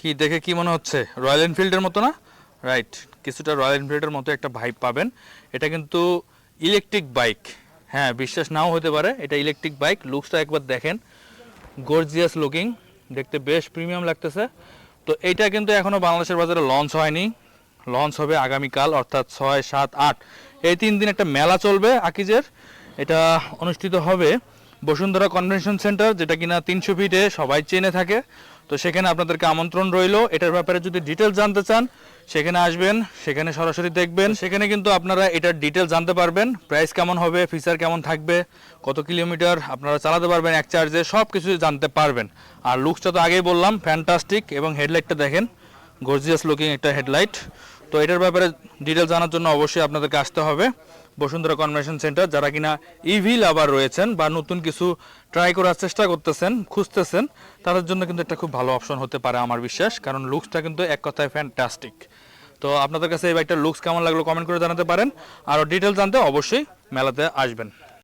কি দেখে কি মনে হচ্ছে? রয়্যাল এনফিল্ডের মতো না? রাইট, কিছুটা রয়্যাল এনফিল্ডের মতো একটা ভাইব পাবেন। এটা কিন্তু ইলেকট্রিক বাইক। হ্যাঁ, বিশ্বাস নাও হতে পারে, এটা ইলেকট্রিক বাইক। লুকসটা একবার দেখেন, গর্জিয়াস লুকিং, দেখতে বেশ প্রিমিয়াম লাগতেছে। তো এইটা কিন্তু এখনও বাংলাদেশের বাজারে লঞ্চ হয়নি, লঞ্চ হবে আগামীকাল, অর্থাৎ 6, 7, 8 এই 3 দিন একটা মেলা চলবে আকিজের। এটা অনুষ্ঠিত হবে বসুন্ধরা কনভেনশন সেন্টার, যেটা কিনা 300 ফিটে সবাই চেনে থাকে। তো সেখানে আপনাদেরকে আমন্ত্রণ রইল। এটার ব্যাপারে যদি ডিটেলস জানতে চান সেখানে আসবেন, সেখানে সরাসরি দেখবেন। সেখানে কিন্তু আপনারা এটার ডিটেলস জানতে পারবেন, প্রাইস কেমন হবে, ফিচার কেমন থাকবে, কত কিলোমিটার আপনারা চালাতে পারবেন এক চার্জে, সব কিছু জানতে পারবেন। আর লুকসটা তো আগেই বললাম ফ্যান্টাস্টিক, এবং হেডলাইটটা দেখেন, গর্জিয়াস লুকিং একটা হেডলাইট। তো এটার ব্যাপারে ডিটেলস জানার জন্য অবশ্যই আপনাদেরকে আসতে হবে বসুন্ধরা কনভেনশন সেন্টার। যারা কিনা ইভি লাভার রয়েছেন বা নতুন কিছু ট্রাই করার চেষ্টা করতেছেন, খুঁজতেছেন, তাদের জন্য কিন্তু একটা খুব ভালো অপশন হতে পারে আমার বিশ্বাস, কারণ লুকসটা কিন্তু এক কথায় ফ্যান্টাস্টিক। তো আপনাদের কাছে এই বাইকটার লুকস কেমন লাগলো কমেন্ট করে জানাতে পারেন। আরও ডিটেলস জানতে অবশ্যই মেলাতে আসবেন।